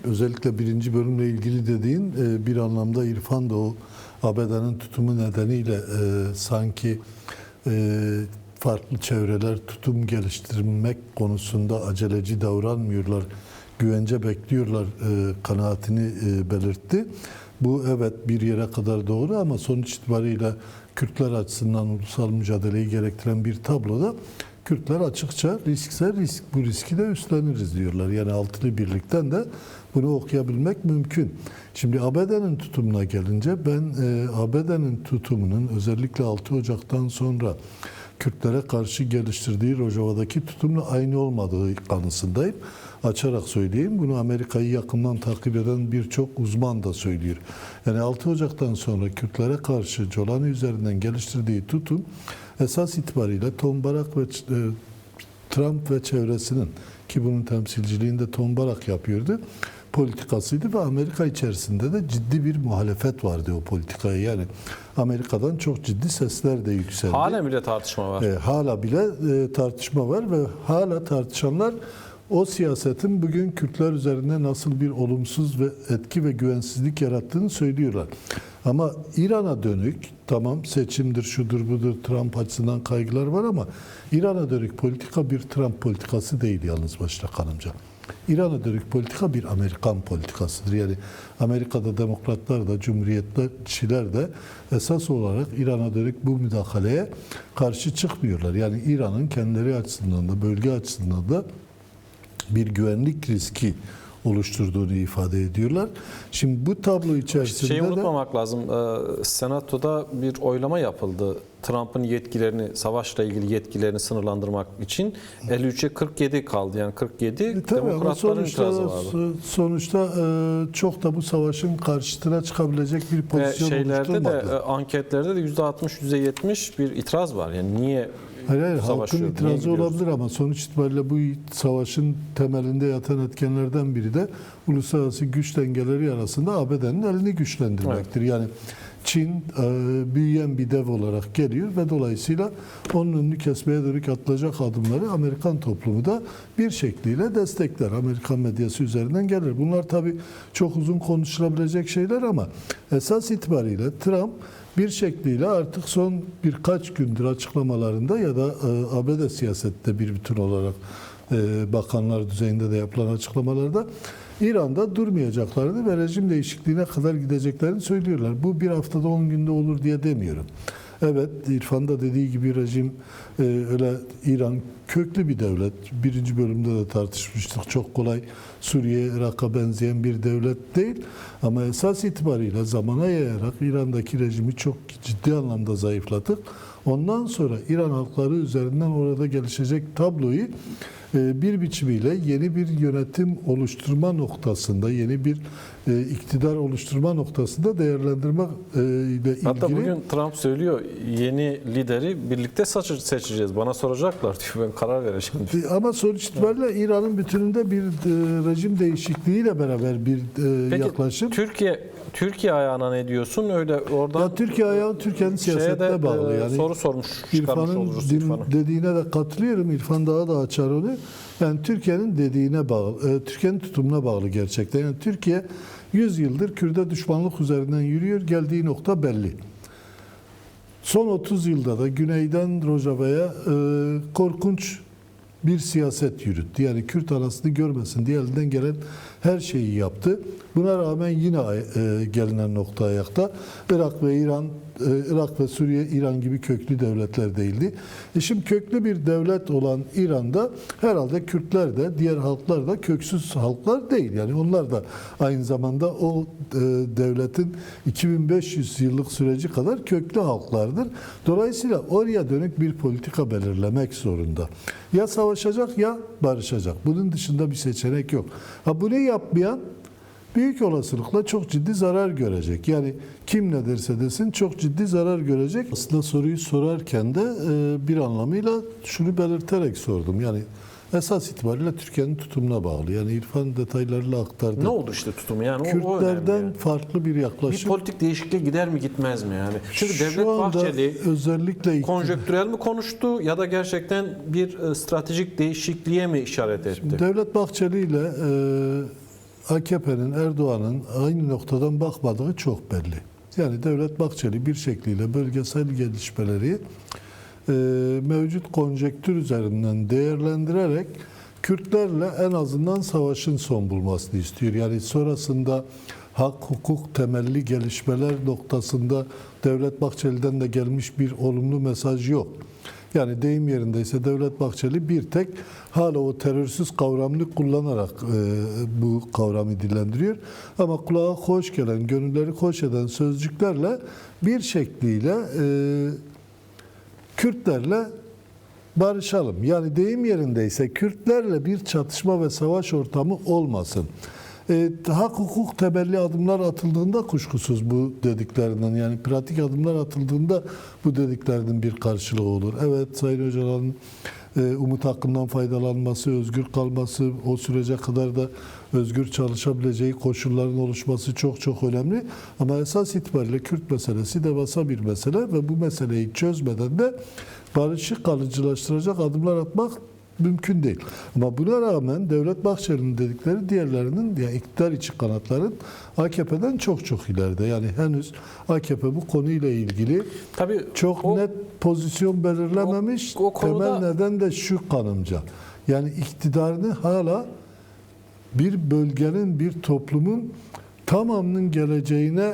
özellikle birinci bölümle ilgili dediğin bir anlamda İrfan da o ABD'nin tutumu nedeniyle sanki farklı çevreler tutum geliştirmek konusunda aceleci davranmıyorlar, güvence bekliyorlar kanaatini belirtti. Bu evet bir yere kadar doğru ama sonuç itibariyle Kürtler açısından ulusal mücadeleyi gerektiren bir tabloda Kürtler açıkça riskse risk, bu riski de üstleniriz diyorlar. Yani altılı birlikten de bunu okuyabilmek mümkün. Şimdi ABD'nin tutumuna gelince ben ABD'nin tutumunun özellikle 6 Ocak'tan sonra Kürtlere karşı geliştirdiği Rojava'daki tutumla aynı olmadığı kanısındayım. Açarak söyleyeyim. Bunu Amerika'yı yakından takip eden birçok uzman da söylüyor. Yani 6 Ocak'tan sonra Kürtlere karşı Jolani üzerinden geliştirdiği tutum esas itibariyle Tom Barak ve Trump ve çevresinin, ki bunun temsilciliğinde Tom Barak yapıyordu, politikasıydı ve Amerika içerisinde de ciddi bir muhalefet vardı o politikaya. Yani Amerika'dan çok ciddi sesler de yükseldi. Hala bile tartışma var. Hala bile tartışma var ve hala tartışanlar o siyasetin bugün Kürtler üzerinde nasıl bir olumsuz ve etki ve güvensizlik yarattığını söylüyorlar. Ama İran'a dönük, tamam seçimdir, şudur budur, Trump açısından kaygılar var ama İran'a dönük politika bir Trump politikası değil yalnız başta kanımca. İran'a dönük politika bir Amerikan politikasıdır. Yani Amerika'da demokratlar da, cumhuriyetçiler de esas olarak İran'a dönük bu müdahaleye karşı çıkmıyorlar. Yani İran'ın kendileri açısından da, bölge açısından da bir güvenlik riski oluşturduğunu ifade ediyorlar. Şimdi bu tablo içerisinde şeyi unutmamak lazım. Senatoda bir oylama yapıldı. Trump'ın yetkilerini, savaşla ilgili yetkilerini sınırlandırmak için 53'e 47 kaldı. Yani 47 demokratların itirazı vardı. Sonuçta çok da bu savaşın karşısına çıkabilecek bir pozisyon şeylerde oluşturmadı. de anketlerde de %60, %70 bir itiraz var. Yani niye Hayır, halkın itirazı olabilir ama sonuç itibariyle bu savaşın temelinde yatan etkenlerden biri de uluslararası güç dengeleri arasında ABD'nin elini güçlendirmektir. Evet. Yani Çin büyüyen bir dev olarak geliyor ve dolayısıyla onun önünü kesmeye dönük atılacak adımları Amerikan toplumu da bir şekliyle destekler. Amerikan medyası üzerinden gelir. Bunlar tabii çok uzun konuşulabilecek şeyler ama esas itibariyle Trump bir şekliyle artık son birkaç gündür açıklamalarında ya da ABD siyasette bir bütün olarak bakanlar düzeyinde de yapılan açıklamalarda İran'da durmayacaklarını ve rejim değişikliğine kadar gideceklerini söylüyorlar. Bu bir haftada 10 günde olur diye demiyorum. Evet, İrfan da dediği gibi rejim öyle İran köklü bir devlet. Birinci bölümde de tartışmıştık. Çok kolay Suriye, Irak'a benzeyen bir devlet değil. Ama esas itibariyle zamana yayarak İran'daki rejimi çok ciddi anlamda zayıflatıp ondan sonra İran halkları üzerinden orada gelişecek tabloyu bir biçimiyle yeni bir yönetim oluşturma noktasında, yeni bir iktidar oluşturma noktasında değerlendirmek ile ilgili. Hatta bugün Trump söylüyor, yeni lideri birlikte seçeceğiz. Bana soracaklar diyor, ben karar vereceğim diyor. Ama sonuç itibariyle İran'ın bütününde bir rejim değişikliğiyle beraber bir yaklaşım. Türkiye ayağına ne diyorsun? Öyle oradan. Ya Türkiye ayağı Türkiye'nin siyasetine bağlı. Yani soru sormuş, çıkarmış oluruz İrfan'a. Dediğine de katılıyorum. İrfan daha da açar onu. Yani Türkiye'nin dediğine bağlı, Türkiye'nin tutumuna bağlı gerçekten. Yani Türkiye 100 yıldır Kürt'e düşmanlık üzerinden yürüyor. Geldiği nokta belli. Son 30 yılda da güneyden Rojava'ya korkunç bir siyaset yürüttü. Yani Kürt anasını görmesin diye elinden gelen her şeyi yaptı. Buna rağmen yine gelinen nokta ayakta. Irak ve Suriye İran gibi köklü devletler değildi. Şimdi köklü bir devlet olan İran'da herhalde Kürtler de diğer halklar da köksüz halklar değil. Yani onlar da aynı zamanda o devletin 2500 yıllık süreci kadar köklü halklardır. Dolayısıyla oraya dönük bir politika belirlemek zorunda. Ya savaşacak ya barışacak. Bunun dışında bir seçenek yok. Bunu yapmayan büyük olasılıkla çok ciddi zarar görecek. Yani kim ne derse desin çok ciddi zarar görecek. Aslında soruyu sorarken de bir anlamıyla şunu belirterek sordum. Yani esas itibariyle Türkiye'nin tutumuna bağlı. Yani İrfan detaylarıyla aktardı. Ne oldu işte tutumu? Yani Kürtlerden yani. farklı bir yaklaşım. Bir politik değişikliğe gider mi gitmez mi yani? Çünkü Şu Devlet Bahçeli özellikle konjonktürel mi konuştu ya da gerçekten bir stratejik değişikliğe mi işaret etti? Devlet Bahçeli ile AKP'nin, Erdoğan'ın aynı noktadan bakmadığı çok belli. Yani Devlet Bahçeli bir şekliyle bölgesel gelişmeleri mevcut konjektür üzerinden değerlendirerek Kürtlerle en azından savaşın son bulmasını istiyor. Yani sonrasında hak, hukuk temelli gelişmeler noktasında Devlet Bahçeli'den de gelmiş bir olumlu mesaj yok. Yani deyim yerindeyse Devlet Bahçeli bir tek hala o terörsüz kavramını kullanarak bu kavramı dillendiriyor. Ama kulağa hoş gelen, gönülleri hoş eden sözcüklerle bir şekliyle Kürtlerle barışalım. Yani deyim yerindeyse Kürtlerle bir çatışma ve savaş ortamı olmasın. Hak hukuk temelli adımlar atıldığında kuşkusuz bu dediklerinden, yani pratik adımlar atıldığında bu dediklerinin bir karşılığı olur. Evet, Sayın Öcalan'ın umut hakkından faydalanması, özgür kalması, o sürece kadar da özgür çalışabileceği koşulların oluşması çok çok önemli. Ama esas itibariyle Kürt meselesi devasa bir mesele ve bu meseleyi çözmeden de barışı kalıcılaştıracak adımlar atmak mümkün değil. Ama buna rağmen Devlet Bahçeli'nin dedikleri diğerlerinin, yani iktidar içi kanatların AKP'den çok çok ileride. Yani henüz AKP bu konuyla ilgili tabii çok net pozisyon belirlememiş. O konuda... Temel neden de şu kanımca. Yani iktidarını hala bir bölgenin, bir toplumun tamamının geleceğine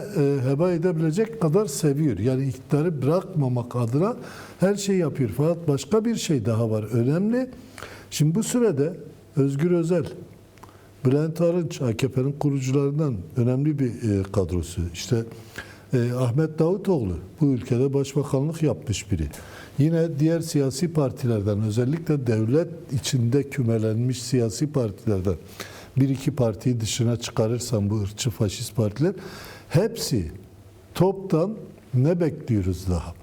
heba edebilecek kadar seviyor. Yani iktidarı bırakmamak adına her şeyi yapıyor. Fakat başka bir şey daha var. Önemli. Şimdi bu sürede Özgür Özel, Bülent Arınç, AKP'nin kurucularından önemli bir kadrosu. İşte Ahmet Davutoğlu bu ülkede başbakanlık yapmış biri. Yine diğer siyasi partilerden, özellikle devlet içinde kümelenmiş siyasi partilerden bir iki partiyi dışına çıkarırsam bu ırkçı faşist partiler, hepsi toptan ne bekliyoruz daha?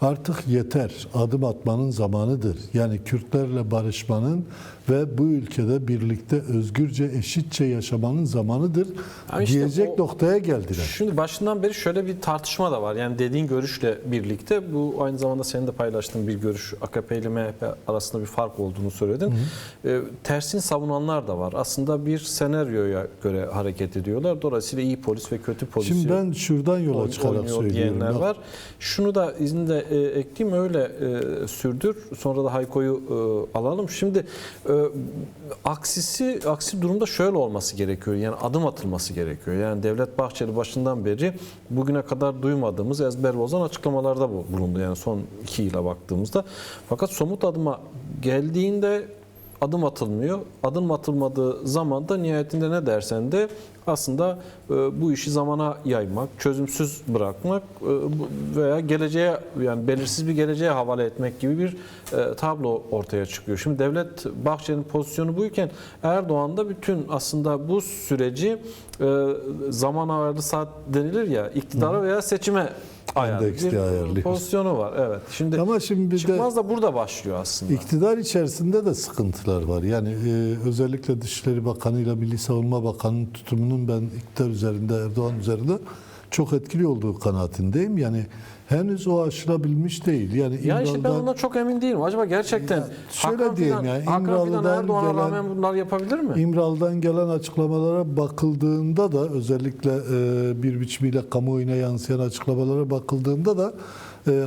Artık yeter, adım atmanın zamanıdır. Yani Kürtlerle barışmanın ve bu ülkede birlikte özgürce, eşitçe yaşamanın zamanıdır yani işte diyecek noktaya geldiler. Şimdi başından beri şöyle bir tartışma da var. Yani dediğin görüşle birlikte, bu aynı zamanda senin de paylaştığın bir görüş, AKP ile MHP arasında bir fark olduğunu söyledin. Tersini savunanlar da var. Aslında bir senaryoya göre hareket ediyorlar. Dolayısıyla iyi polis ve kötü polis. Şimdi ben şuradan yola çıkarak söylüyorum. Diyenler var. Şunu da izninle ekleyeyim, öyle sürdür. Sonra da Hayko'yu alalım. Şimdi aksi durumda şöyle olması gerekiyor. Yani adım atılması gerekiyor. Yani Devlet Bahçeli başından beri bugüne kadar duymadığımız ezber bozan açıklamalarda bulundu. Yani son 2 yıla baktığımızda. Fakat somut adıma geldiğinde adım atılmıyor. Adım atılmadığı zaman da nihayetinde ne dersen de aslında bu işi zamana yaymak, çözümsüz bırakmak veya geleceğe, yani belirsiz bir geleceğe havale etmek gibi bir tablo ortaya çıkıyor. Şimdi Devlet Bahçeli'nin pozisyonu buyken Erdoğan da bütün aslında bu süreci zaman ayarlı saat denilir ya, iktidara veya seçime ayarlı bir pozisyonu var. Evet. Şimdi bir çıkmaz da burada başlıyor aslında. İktidar içerisinde de sıkıntılar var. Yani özellikle Dışişleri Bakanı ile Milli Savunma Bakanı'nın tutumunun ben iktidar üzerinde, Erdoğan üzerinde çok etkili olduğu kanaatindeyim. Yani henüz o aşılabilmiş değil. Yani işte ben ondan çok emin değilim. Acaba gerçekten şöyle diyeyim, yani İmralı'dan Erdoğan'a rağmen bunlar yapabilir mi? İmralı'dan gelen açıklamalara bakıldığında da, özellikle bir biçimiyle kamuoyuna yansıyan açıklamalara bakıldığında da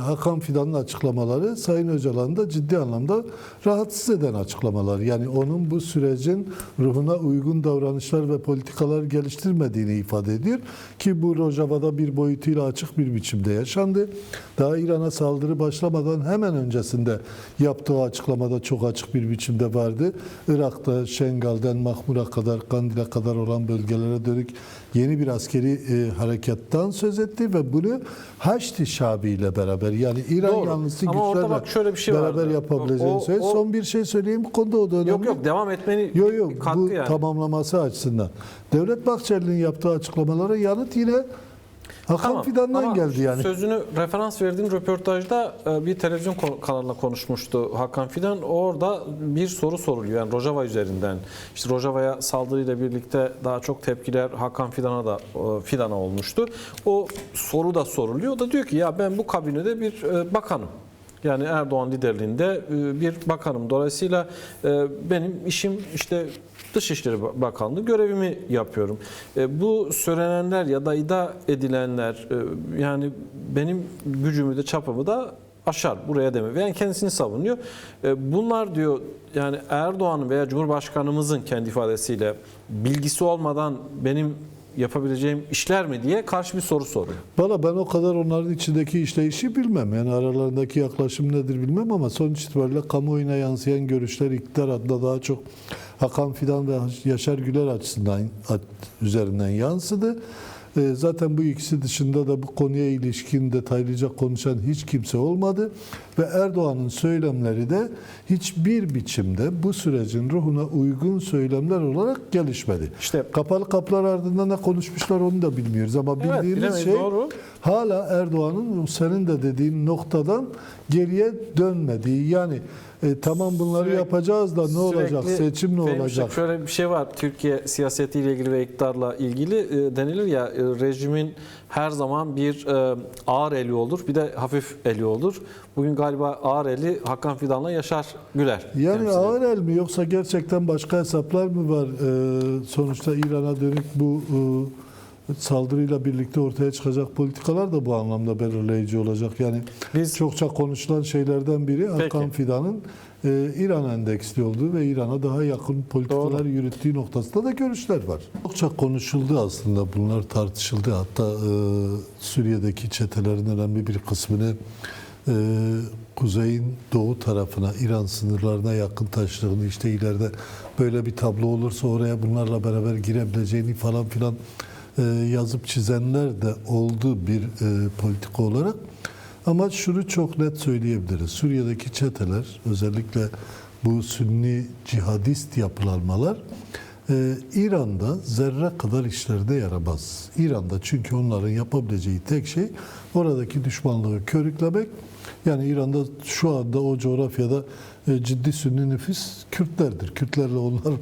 Hakan Fidan'ın açıklamaları Sayın Öcalan'ı da ciddi anlamda rahatsız eden açıklamalar. Yani onun bu sürecin ruhuna uygun davranışlar ve politikalar geliştirmediğini ifade ediyor ki bu Rojava'da bir boyutuyla açık bir biçimde yaşandı. Daha İran'a saldırı başlamadan hemen öncesinde yaptığı açıklamada çok açık bir biçimde vardı. Irak'ta Şengal'den Mahmur'a kadar, Kandil'e kadar olan bölgelere dönük yeni bir askeri harekattan söz etti ve bunu Haçlı Şabi ile beraber, yani İran yanlısı güçlerle şey beraber yapabileceğini söyledi. Son bir şey söyleyeyim bu konuda, o da önemli. Yok devam etmeni bu yani tamamlaması açısından. Devlet Bahçeli'nin yaptığı açıklamalara yanıt yine Hakan Fidan'dan geldi yani. Sözünü referans verdiğim röportajda bir televizyon kanalına konuşmuştu Hakan Fidan. Orada bir soru soruluyor. Yani Rojava üzerinden. İşte Rojava'ya saldırıyla birlikte daha çok tepkiler Hakan Fidan'a olmuştu. O soru da soruluyor. O da diyor ki ya ben bu kabinede bir bakanım. Yani Erdoğan liderliğinde bir bakanım. Dolayısıyla benim işim işte Dışişleri Bakanlığı, görevimi yapıyorum. Bu söylenenler ya da iddia edilenler yani benim gücümü de çapımı da aşar buraya deme. Yani kendisini savunuyor. Bunlar diyor yani Erdoğan'ın veya Cumhurbaşkanımızın kendi ifadesiyle bilgisi olmadan benim yapabileceğim işler mi diye karşı bir soru soruyor. Valla ben o kadar onların içindeki işleyişi bilmem. Yani aralarındaki yaklaşım nedir bilmem ama sonuç itibariyle kamuoyuna yansıyan görüşler iktidar adına daha çok Hakan Fidan ve Yaşar Güler açısından üzerinden yansıdı. Zaten bu ikisi dışında da bu konuya ilişkin detaylıca konuşan hiç kimse olmadı ve Erdoğan'ın söylemleri de hiçbir biçimde bu sürecin ruhuna uygun söylemler olarak gelişmedi. İşte kapalı kapılar ardında ne konuşmuşlar onu da bilmiyoruz ama bildiğimiz şey doğru. Hala Erdoğan'ın senin de dediğin noktadan geriye dönmediği. Yani tamam bunları yapacağız da ne olacak? Seçim ne olacak? Şöyle bir şey var. Türkiye siyasetiyle ilgili ve iktidarla ilgili denilir ya rejimin her zaman bir ağır eli olur, bir de hafif eli olur. Bugün galiba ağır eli Hakan Fidan'la Yaşar Güler. Yani ağır el mi yoksa gerçekten başka hesaplar mı var? Sonuçta İran'a dönük bu saldırıyla birlikte ortaya çıkacak politikalar da bu anlamda belirleyici olacak. Yani Biz çokça konuşulan şeylerden biri Hakan Fidan'ın İran endeksli olduğu ve İran'a daha yakın politikalar yürüttüğü noktasında da görüşler var. Çokça konuşuldu aslında, bunlar tartışıldı. Hatta Suriye'deki çetelerin önemli bir kısmını kuzeyin doğu tarafına, İran sınırlarına yakın taşıdığını, işte ileride böyle bir tablo olursa oraya bunlarla beraber girebileceğini falan filan yazıp çizenler de oldu bir politika olarak. Ama şunu çok net söyleyebiliriz. Suriye'deki çeteler, özellikle bu Sünni cihadist yapılanmalar İran'da zerre kadar işlerine yaramaz. İran'da çünkü onların yapabileceği tek şey oradaki düşmanlığı körüklemek. Yani İran'da şu anda o coğrafyada ciddi Sünni nüfus Kürtlerdir. Kürtlerle onlar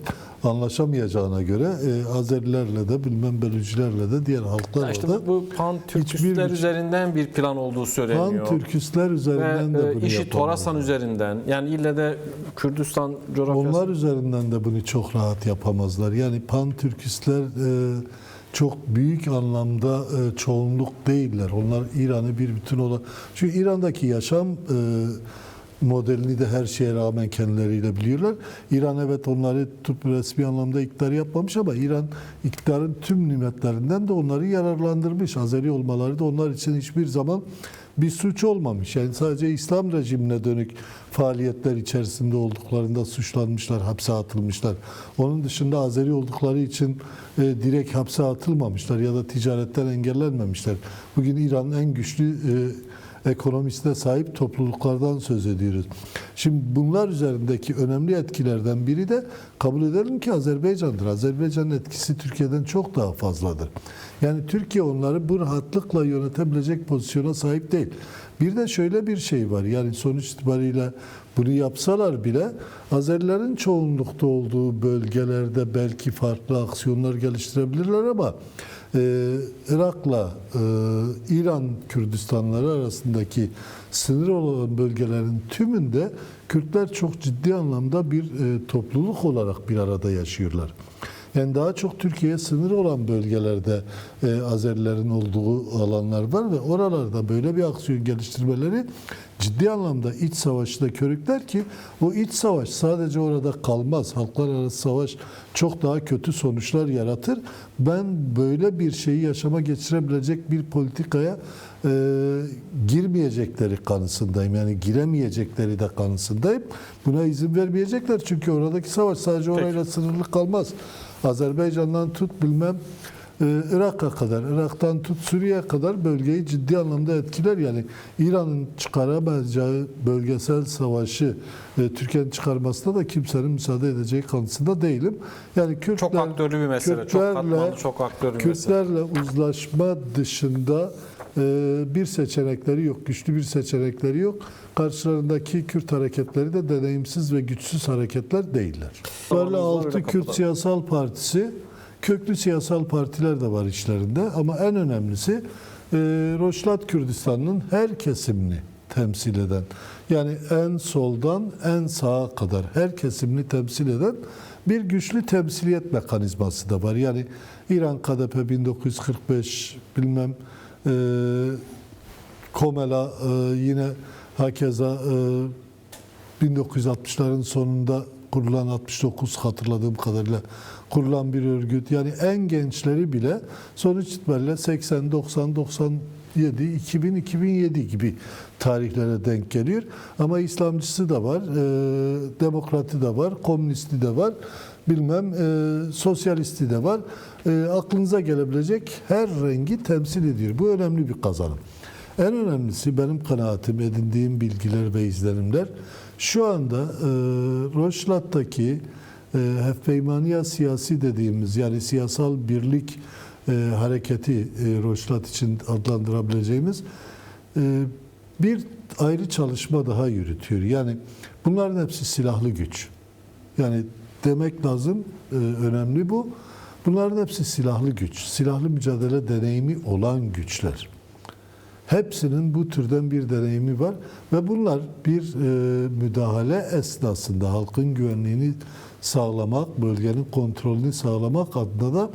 anlaşamayacağına göre Azerilerle de bilmem Bölücülerle de diğer halklarla işte da bu pan-Türkistler üzerinden bir plan olduğu söyleniyor. Pan-Türkistler üzerinden de bunu işi Torasan üzerinden, yani ille de Kürdistan coğrafyası. Onlar üzerinden de bunu çok rahat yapamazlar. Yani pan-Türkistler çok büyük anlamda çoğunluk değiller. Onlar İran'ı bir bütün olarak... Çünkü İran'daki yaşam modelini de her şeye rağmen kendileriyle biliyorlar. İran evet onları resmi anlamda iktidar yapmamış ama İran iktidarın tüm nimetlerinden de onları yararlandırmış. Azeri olmaları da onlar için hiçbir zaman bir suç olmamış. Yani sadece İslam rejimine dönük faaliyetler içerisinde olduklarında suçlanmışlar, hapse atılmışlar. Onun dışında Azeri oldukları için direkt hapse atılmamışlar ya da ticaretten engellenmemişler. Bugün İran'ın en güçlü ekonomisine sahip topluluklardan söz ediyoruz. Şimdi bunlar üzerindeki önemli etkilerden biri de kabul edelim ki Azerbaycan'dır. Azerbaycan'ın etkisi Türkiye'den çok daha fazladır. Yani Türkiye onları bu rahatlıkla yönetebilecek pozisyona sahip değil. Bir de şöyle bir şey var. Yani sonuç itibariyle bunu yapsalar bile Azerilerin çoğunlukta olduğu bölgelerde belki farklı aksiyonlar geliştirebilirler ama Irak'la İran Kürdistanları arasındaki sınır olan bölgelerin tümünde Kürtler çok ciddi anlamda bir topluluk olarak bir arada yaşıyorlar. Yani daha çok Türkiye'ye sınır olan bölgelerde Azerilerin olduğu alanlar var ve oralarda böyle bir aksiyon geliştirmeleri ciddi anlamda iç savaşı da körükler ki o iç savaş sadece orada kalmaz. Halklar arası savaş çok daha kötü sonuçlar yaratır. Ben böyle bir şeyi yaşama geçirebilecek bir politikaya girmeyecekleri kanısındayım. Yani giremeyecekleri de kanısındayım. Buna izin vermeyecekler çünkü oradaki savaş sadece orayla sınırlı kalmaz. Azerbaycan'dan tut bilmem Irak'a kadar, Irak'tan tut Suriye'ye kadar bölgeyi ciddi anlamda etkiler. Yani İran'ın çıkaramayacağı bölgesel savaşı Türkiye'nin çıkarmasına da kimsenin müsaade edeceği kanısında değilim. Yani Kürtler, çok aktörlü bir mesele, çok katmanlı, çok aktörlü bir mesele. Kürtlerle uzlaşma dışında bir seçenekleri yok, güçlü bir seçenekleri yok. Karşılarındaki Kürt hareketleri de deneyimsiz ve güçsüz hareketler değiller. Böyle 6 Kürt Siyasal Partisi, köklü siyasal partiler de var içlerinde ama en önemlisi Roşlat Kürdistan'ın her kesimini temsil eden, yani en soldan en sağa kadar her kesimini temsil eden bir güçlü temsiliyet mekanizması da var. Yani İran KDP 1945 bilmem Komela yine hakeza 1960'ların sonunda kurulan 69 hatırladığım kadarıyla kurulan bir örgüt. Yani en gençleri bile sonuç itibariyle 80, 90, 97, 2000, 2007 gibi tarihlere denk geliyor. Ama İslamcısı da var, demokratı da var, komünisti de var, bilmem sosyalisti de var. Aklınıza gelebilecek her rengi temsil ediyor. Bu önemli bir kazanım. En önemlisi benim kanaatim, edindiğim bilgiler ve izlenimler şu anda Rojhilat'taki Hefpeymaniye siyasi dediğimiz, yani siyasal birlik hareketi Rojhilat için adlandırabileceğimiz bir ayrı çalışma daha yürütüyor. Yani bunların hepsi silahlı güç. Yani demek lazım, önemli bu. Bunların hepsi silahlı güç, silahlı mücadele deneyimi olan güçler. Hepsinin bu türden bir deneyimi var ve bunlar bir müdahale esnasında halkın güvenliğini sağlamak, bölgenin kontrolünü sağlamak adına da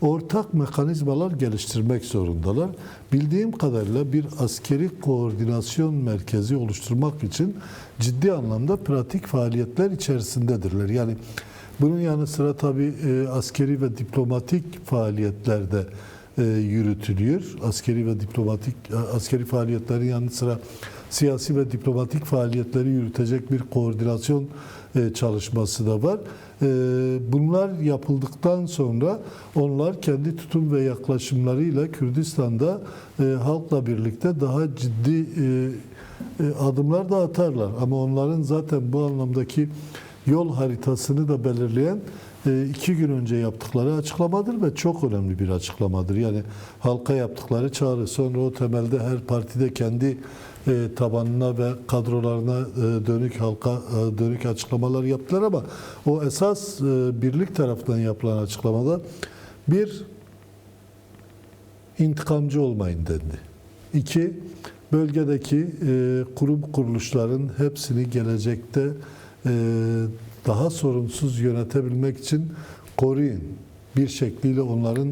ortak mekanizmalar geliştirmek zorundalar. Bildiğim kadarıyla bir askeri koordinasyon merkezi oluşturmak için ciddi anlamda pratik faaliyetler içerisindedirler. Yani bunun yanı sıra tabii askeri ve diplomatik faaliyetler de yürütülüyor. Askeri faaliyetlerin yanı sıra siyasi ve diplomatik faaliyetleri yürütecek bir koordinasyon çalışması da var. Bunlar yapıldıktan sonra onlar kendi tutum ve yaklaşımlarıyla Kürdistan'da halkla birlikte daha ciddi adımlar da atarlar. Ama onların zaten bu anlamdaki yol haritasını da belirleyen 2 gün önce yaptıkları açıklamadır ve çok önemli bir açıklamadır. Yani halka yaptıkları çağrı, sonra o temelde her partide kendi tabanına ve kadrolarına dönük, halka dönük açıklamalar yaptılar ama o esas birlik tarafından yapılan açıklamada bir, intikamcı olmayın dendi. 2, bölgedeki kurum kuruluşların hepsini gelecekte daha sorunsuz yönetebilmek için koruyun. Bir şekliyle onların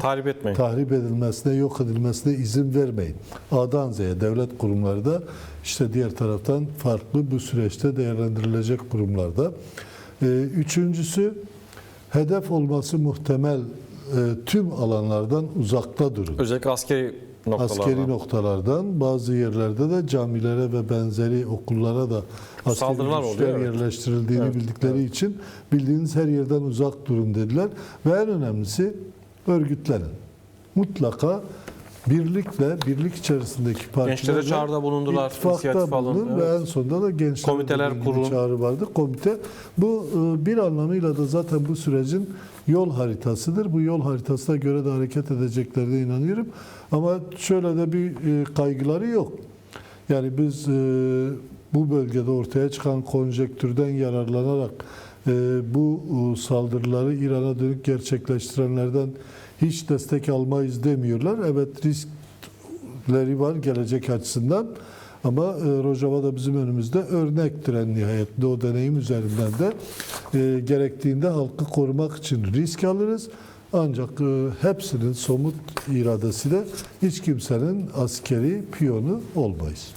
tahrip edilmesine, yok edilmesine izin vermeyin. A'dan Z'ye devlet kurumları da işte diğer taraftan farklı bu süreçte değerlendirilecek kurumlarda. Üçüncüsü, hedef olması muhtemel tüm alanlardan uzakta durun. Özellikle askeri noktalardan, bazı yerlerde de camilere ve benzeri okullara da saldırılar oluyor, yerleştirildiğini bildikleri için bildiğiniz her yerden uzak durun dediler. Ve en önemlisi örgütlenin. Mutlaka birlik içerisindeki partilerle gençlere çağrıda bulundular, inisiyatif alın. Ve en sonunda da gençlere komiteler kurun. Çağrı vardı. Komite. Bu bir anlamıyla da zaten bu sürecin yol haritasıdır. Bu yol haritasına göre de hareket edeceklerine inanıyorum. Ama şöyle de bir kaygıları yok. Yani biz bu bölgede ortaya çıkan konjektürden yararlanarak bu saldırıları İran'a dönük gerçekleştirenlerden hiç destek almayız demiyorlar. Evet, riskleri var gelecek açısından. Ama Rojava da bizim önümüzde örnektir en nihayetinde. O deneyim üzerinden de gerektiğinde halkı korumak için risk alırız. Ancak hepsinin somut iradesiyle hiç kimsenin askeri piyonu olmayız.